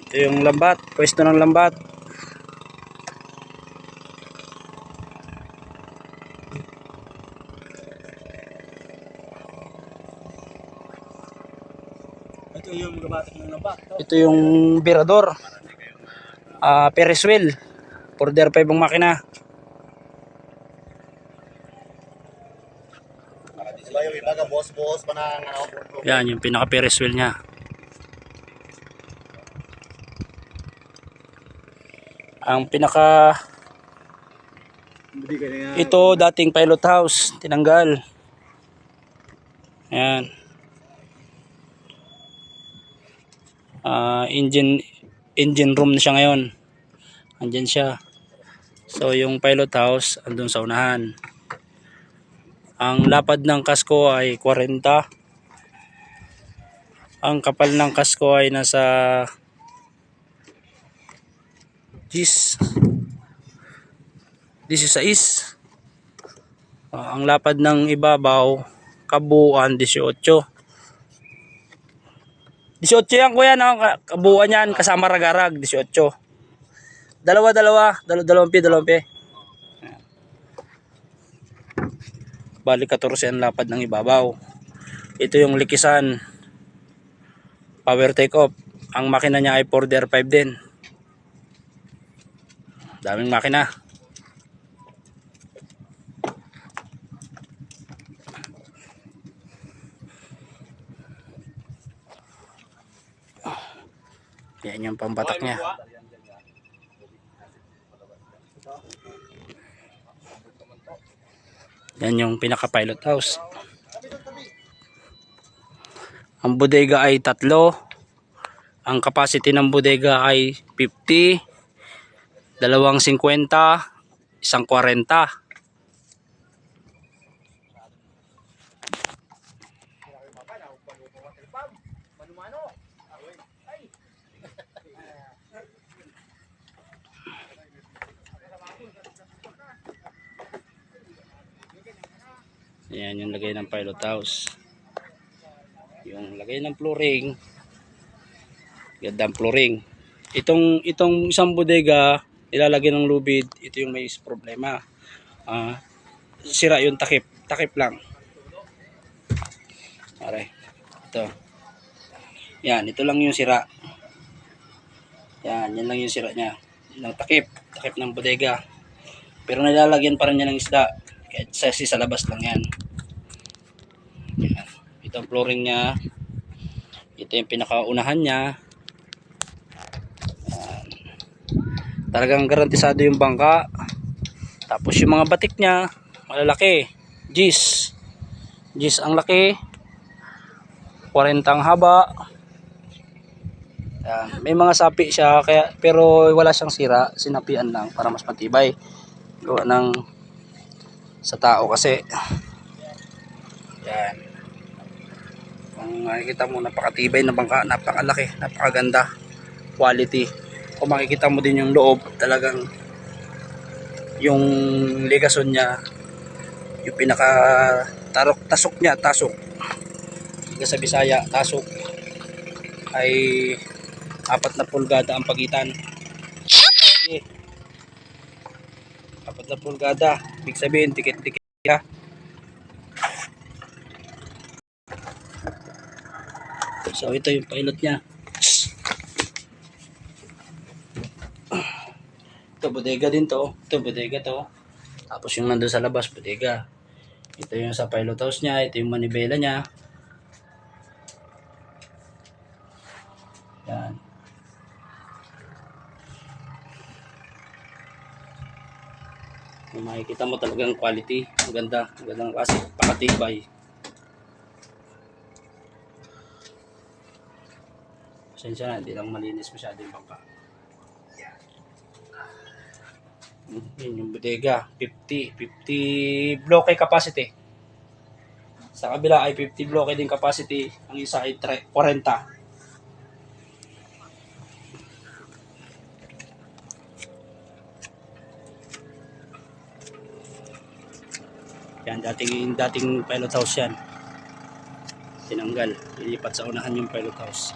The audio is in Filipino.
Ito yung lambat, pwesto ng lambat. Ito yung gabatak ng lambat. Ito yung birador. Ferris wheel. Order 5 ang makina. Diba yung iba buhos-buhos pa ng ano? Yan yung pinaka Ferris wheel niya. Ang pinaka ito dating pilot house, tinanggal. Ayan. Engine room na siya ngayon. Andyan siya. So yung pilot house andun sa unahan. Ang lapad ng kasko ay 40. Ang kapal ng kasko ay nasa 16. Ang lapad ng ibabaw kabuuan 18. 18 yan kuya, no? Kabuuan yan kasama ragarag 18. Dalawang pi. Bali 14 ang lapad ng ibabaw. Ito yung likisan. Power take off. Ang makina niya ay 4DR5 din. Daming makina. Yan yung pambatak niya. Yan yung pinaka pilot house. Ang bodega ay 3. Ang capacity ng bodega ay 50, 250, 140. Ayan yung lagay ng pilot house. Yung lagay ng flooring. Gandang flooring. Itong isang bodega ilalagay ng lubid. Ito yung may problema. Sira yung takip. Takip lang. Pare. Ito. Yan. Ito lang yung sira. Yan. Yan lang yung sira niya. Yung takip. Takip ng bodega. Pero nilalagyan pa rin niya ng isda. Kahit sa labas lang yan. Yan. Ito ang flooring niya. Ito yung pinakaunahan niya. Talagang garantisado yung bangka. Tapos yung mga batik niya malalaki. Gis ang laki. 40 ang haba. Yan. May mga sapi siya kaya, pero wala siyang sira. Sinapian lang para mas matibay. Gawa ng sa tao kasi. Yan. Kung makikita mo, napakatibay na bangka, napakalaki, napakaganda, quality. Kung makikita mo din yung loob, talagang yung ligason niya, yung pinaka tasok niya, sa Bisaya, tasok ay 4 pulgada ang pagitan. Okay. 4 pulgada, ibig sabihin dikit-dikit siya. So ito yung pilot niya. Ito bodega din to. Ito bodega to. Tapos yung nandun sa labas bodega. Ito yung sa pilot house niya. Ito yung manibela niya. Yan. Kung makikita mo talagang quality. Maganda. Magandang kasi pakatibay. Pasensya na, hindi lang malinis masyado yung bangka. Yun yung bodega, 50 bloke capacity. Sa kabila ay 50 bloke din capacity. Ang isa ay 40. Yan, dating pilot house yan. Tinanggal, ilipat sa unahan yung pilot house.